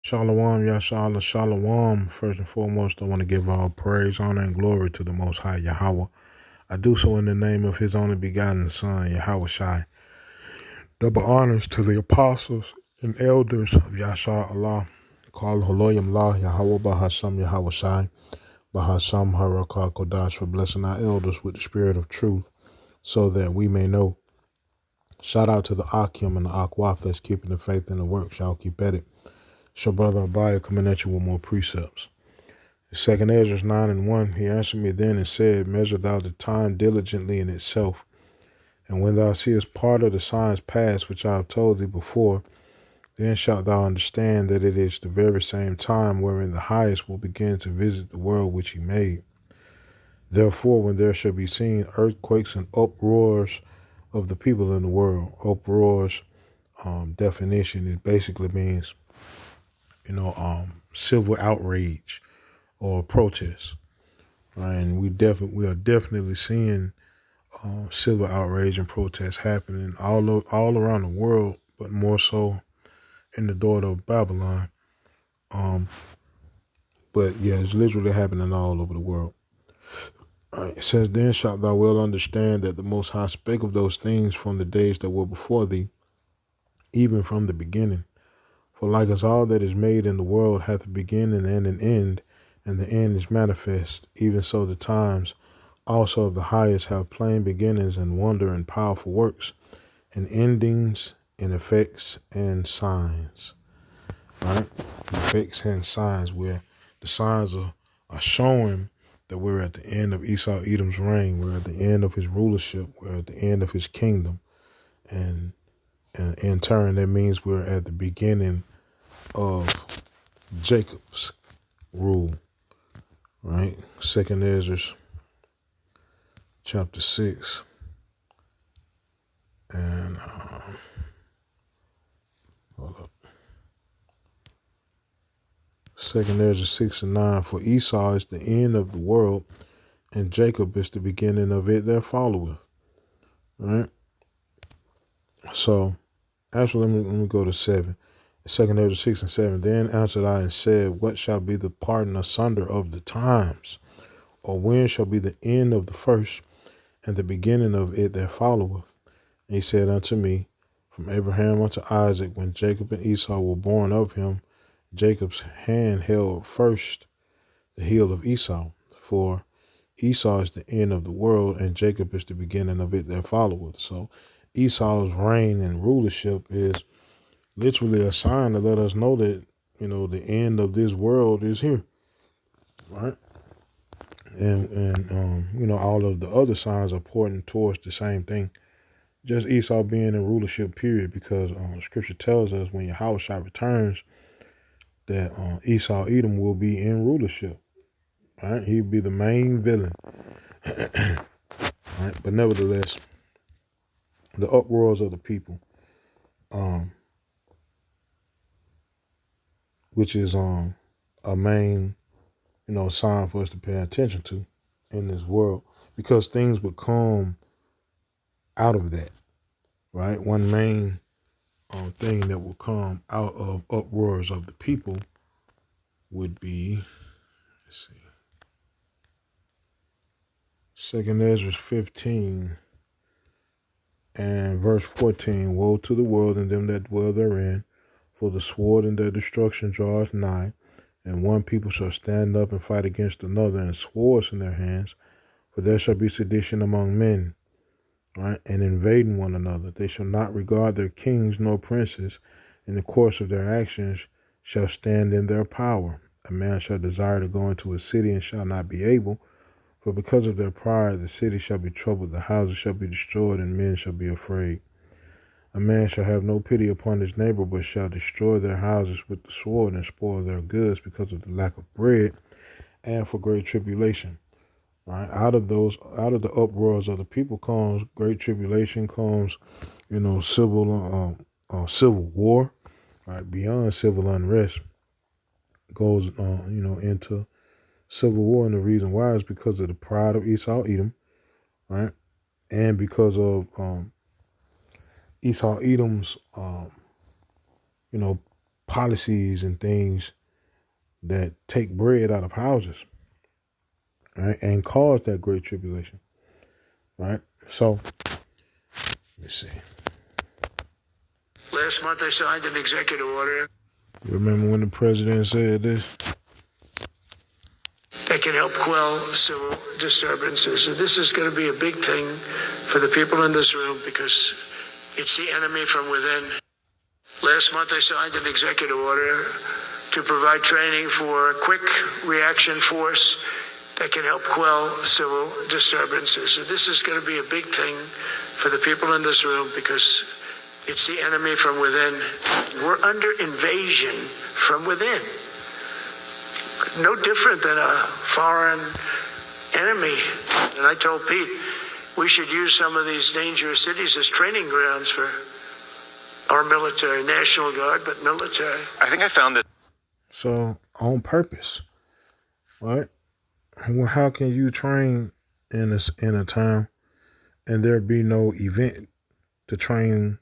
Shalom, Yashala, Shalom. First and foremost, I want to give all praise, honor, and glory to the Most High Yahweh. I do so in the name of His only begotten Son, Yahweh Shai. Double honors to the apostles and elders of Yashar Allah. Call Haloyim La, Yahweh Bahasham, Yahweh Shai, Bahasham Harakah Kodash, for blessing our elders with the spirit of truth, so that we may know. Shout out to the Akim and the Akwaf that's keeping the faith in the works. Y'all keep at it. It's your brother Abaya coming at you with more precepts. Second Ezra 9:1, he answered me then and said, measure thou the time diligently in itself. And when thou seest part of the signs past which I have told thee before, then shalt thou understand that it is the very same time wherein the highest will begin to visit the world which he made. Therefore, when there shall be seen earthquakes and uproars of the people in the world, uproars, definition, it basically means, civil outrage or protest. Right? And we are definitely seeing civil outrage and protests happening all around the world, but more so in the daughter of Babylon. But yeah, it's literally happening all over the world. Right. It says, then shalt thou well understand that the Most High spake of those things from the days that were before thee, even from the beginning. For like as all that is made in the world hath a beginning and an end, and the end is manifest, even so the times also of the highest have plain beginnings and wonder and powerful works, and endings and effects and signs. Right? Effects and signs, where the signs are showing that we're at the end of Esau Edom's reign, we're at the end of his rulership, we're at the end of his kingdom. And in turn, that means we're at the beginning of Jacob's rule. Right? Second Ezra chapter 6. And hold up. Second Ezra 6:9. For Esau is the end of the world, and Jacob is the beginning of it that followeth. Right? So, actually, let me go to 7. Second Ezra 6:7. Then answered I and said, what shall be the parting asunder of the times? Or when shall be the end of the first, and the beginning of it that followeth? And he said unto me, from Abraham unto Isaac, when Jacob and Esau were born of him, Jacob's hand held first the heel of Esau. For Esau is the end of the world, and Jacob is the beginning of it that followeth. So Esau's reign and rulership is literally a sign to let us know that, the end of this world is here. Right? And all of the other signs are pointing towards the same thing. Just Esau being in rulership, period, because Scripture tells us when Yahushua returns that Esau Edom will be in rulership. Right? He'll be the main villain. Right? But nevertheless, the uproars of the people, which is a main, sign for us to pay attention to in this world, because things would come out of that. Right? One main thing that will come out of uproars of the people would be, let's see, Second Ezra 15 and verse 14. Woe to the world and them that dwell therein, for the sword and their destruction draweth nigh, and one people shall stand up and fight against another, and swords in their hands, for there shall be sedition among men, right, and invading one another. They shall not regard their kings nor princes, in the course of their actions shall stand in their power. A man shall desire to go into a city and shall not be able, for because of their pride the city shall be troubled, the houses shall be destroyed, and men shall be afraid. A man shall have no pity upon his neighbor, but shall destroy their houses with the sword and spoil their goods because of the lack of bread and for great tribulation. Right? Out of the uproars of the people comes great tribulation, comes, civil war, right? Beyond civil unrest goes, into civil war. And the reason why is because of the pride of Esau Edom, right? And because of Esau Edom's, policies and things that take bread out of houses, right, and cause that great tribulation, right? So, let me see. Last month I signed an executive order. You remember when the president said this? That can help quell civil disturbances. And this is going to be a big thing for the people in this room because it's the enemy from within. Last month I signed an executive order to provide training for a quick reaction force that can help quell civil disturbances. And this is going to be a big thing for the people in this room because it's the enemy from within. We're under invasion from within. No different than a foreign enemy. And I told Pete, we should use some of these dangerous cities as training grounds for our military, National Guard, but military. I think I found this. So, on purpose, right? Well, how can you train in a time and there be no event to train,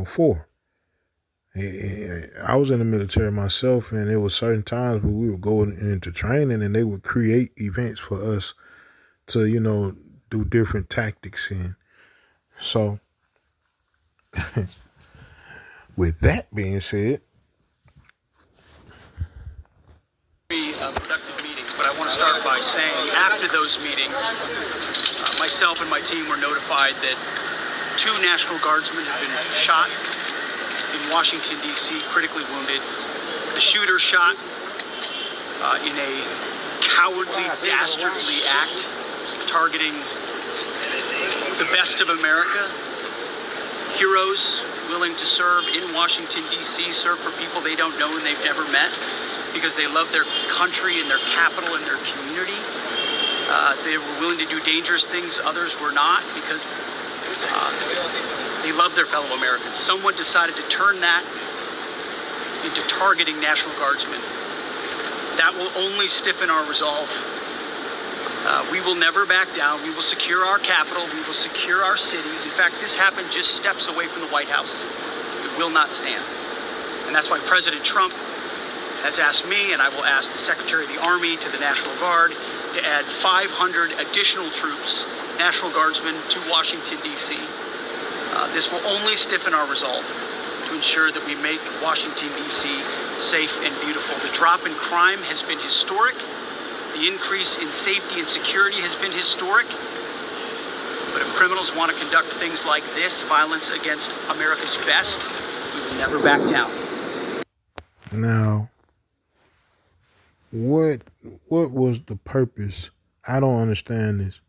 for? I was in the military myself, and there were certain times where we would go into training and they would create events for us to, do different tactics in. So, with that being said, productive meetings, but I want to start by saying after those meetings, myself and my team were notified that 2 National Guardsmen have been shot in Washington, D.C., critically wounded. The shooter shot in a cowardly, dastardly act targeting the best of America, heroes willing to serve in Washington, D.C., serve for people they don't know and they've never met because they love their country and their capital and their community. They were willing to do dangerous things others were not because they love their fellow Americans. Someone decided to turn that into targeting National Guardsmen. That will only stiffen our resolve. We will never back down. We will secure our capital. We will secure our cities. In fact, this happened just steps away from the White House. It will not stand. And that's why President Trump has asked me, and I will ask the Secretary of the Army to the National Guard to add 500 additional troops, National Guardsmen, to Washington, D.C. This will only stiffen our resolve to ensure that we make Washington, D.C. safe and beautiful. The drop in crime has been historic. The increase in safety and security has been historic. But if criminals want to conduct things like this, violence against America's best, we will never back down. Now, what was the purpose? I don't understand this.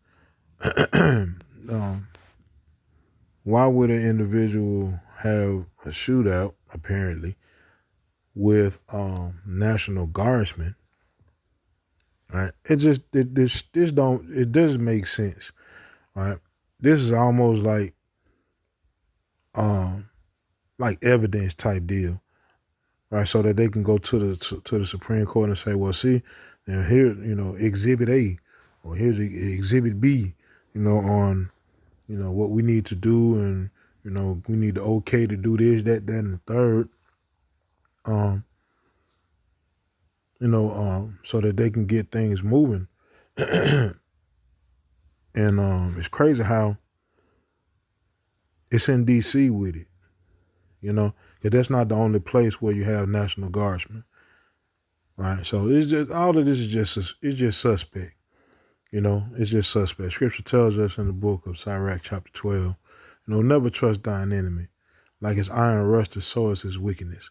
Why would an individual have a shootout, apparently, with National Guardsmen? Right? This doesn't make sense. Right? This is almost like evidence type deal. Right? So that they can go to the Supreme Court and say, well, see, now here, Exhibit A, or here's Exhibit B, on what we need to do, and we need the okay to do this, that, and the third. So that they can get things moving. And it's crazy how it's in D.C. with it, because that's not the only place where you have National Guardsmen, right? So it's just, all of this is just suspect, it's just suspect. Scripture tells us in the book of Sirach chapter 12, never trust thine enemy. Like his iron rusted, so is his wickedness,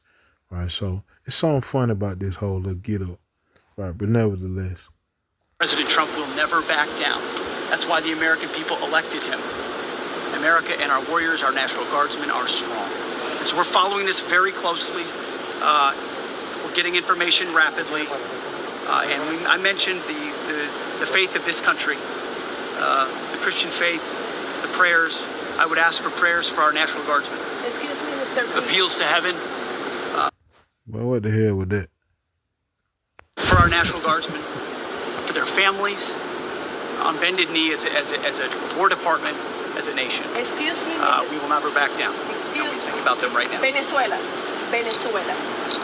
right? So it's something fun about this whole little get up, right? But nevertheless, President Trump will never back down. That's why the American people elected him. America and our warriors, our National Guardsmen, are strong. And so we're following this very closely. We're getting information rapidly. I mentioned the faith of this country, the Christian faith, the prayers. I would ask for prayers for our National Guardsmen. Excuse me, Mr. Appeals to heaven. Well, what the hell with that? For our National Guardsmen, for their families, on bended knee as a War Department, as a nation. Excuse me. We will never back down. Excuse me. Think about them right now. Venezuela.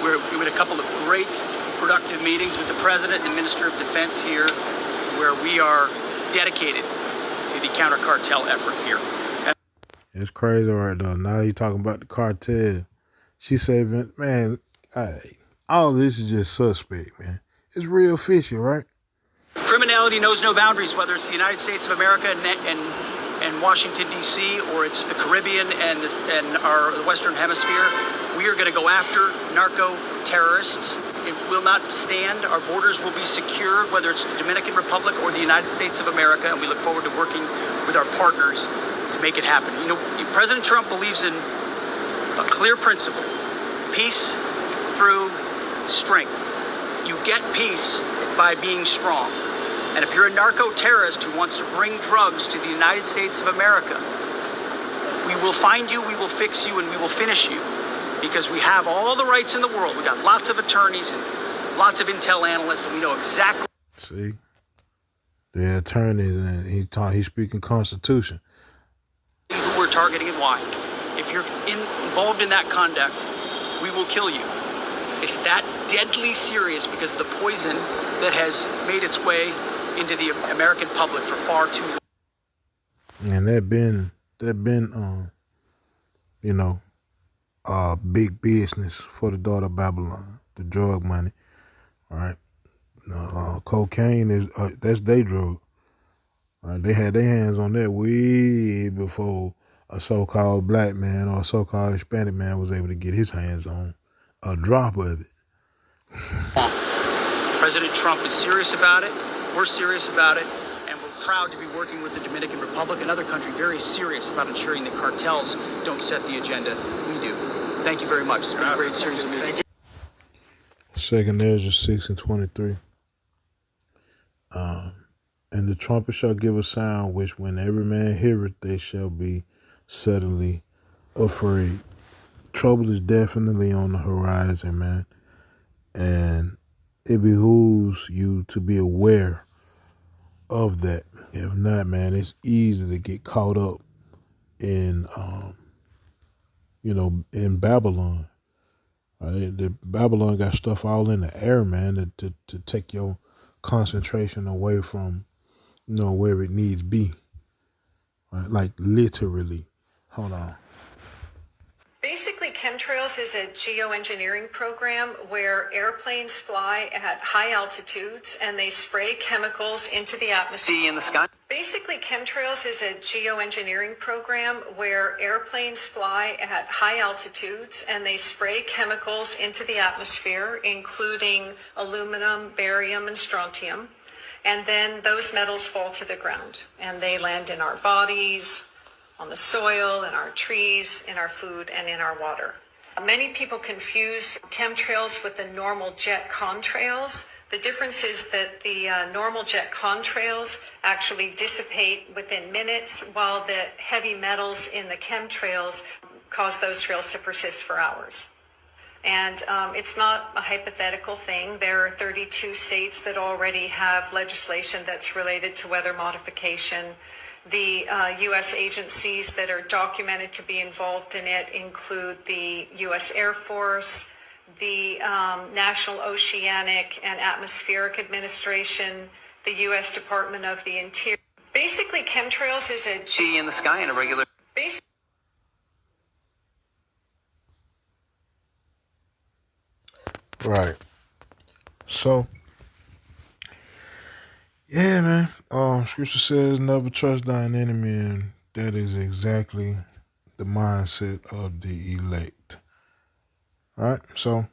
We had a couple of great, productive meetings with the President and Minister of Defense here, where we are dedicated to the counter-cartel effort here. It's crazy right now. Now you talking about the cartel. She said, man, all this is just suspect, man. It's real fishy, right? Criminality knows no boundaries, whether it's the United States of America and Washington, D.C., or it's the Caribbean and the Western Hemisphere. We are going to go after narco-terrorists. It will not stand. Our borders will be secure, whether it's the Dominican Republic or the United States of America, and we look forward to working with our partners to make it happen. You know, President Trump believes in a clear principle: peace through strength. You get peace by being strong. And if you're a narco-terrorist who wants to bring drugs to the United States of America, we will find you, we will fix you, and we will finish you, because we have all the rights in the world. We got lots of attorneys and lots of intel analysts, and we know exactly. See, the attorneys, and he's speaking Constitution. Who we're targeting and why. If you're involved in that conduct, we will kill you. It's that deadly serious because of the poison that has made its way into the American public for far too long. And they've been big business for the daughter of Babylon, the drug money, right? Cocaine is that's their drug. Right? They had their hands on that way before a so-called black man or a so-called Hispanic man was able to get his hands on a drop of it. President Trump is serious about it. We're serious about it. And we're proud to be working with the Dominican Republic, another country very serious about ensuring that cartels don't set the agenda. We do. Thank you very much. It's been a great series of meetings. 2 Ezra 6:23. And the trumpet shall give a sound, which when every man heareth, they shall be suddenly afraid. Trouble is definitely on the horizon, man. And it behooves you to be aware of that. If not, man, it's easy to get caught up in, in Babylon. The Babylon got stuff all in the air, man, to take your concentration away from, where it needs be. Right? Like literally. Hold on. Basically, chemtrails is a geoengineering program where airplanes fly at high altitudes and they spray chemicals into the atmosphere. See in the sky? Basically, chemtrails is a geoengineering program where airplanes fly at high altitudes and they spray chemicals into the atmosphere, including aluminum, barium, and strontium. And then those metals fall to the ground and they land in our bodies, on the soil, in our trees, in our food, and in our water. Many people confuse chemtrails with the normal jet contrails. The difference is that the normal jet contrails actually dissipate within minutes, while the heavy metals in the chemtrails cause those trails to persist for hours. And it's not a hypothetical thing. There are 32 states that already have legislation that's related to weather modification. The U.S. agencies that are documented to be involved in it include the U.S. Air Force, the National Oceanic and Atmospheric Administration, the U.S. Department of the Interior. Basically, chemtrails is a See in the sky in a regular. Right. So, yeah, man. Scripture says never trust thine enemy, and that is exactly the mindset of the elect. All right. So,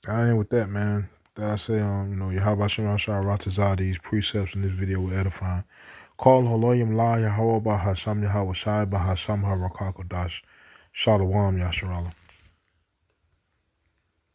I end with that, man. That I say, Yahweh Shem Shah Ratazah, these precepts in this video will edify. Call Holoyim La Yahweh Bahasham Yahweh Shai Bahasham Harakakodash. Shalom Yasharallah.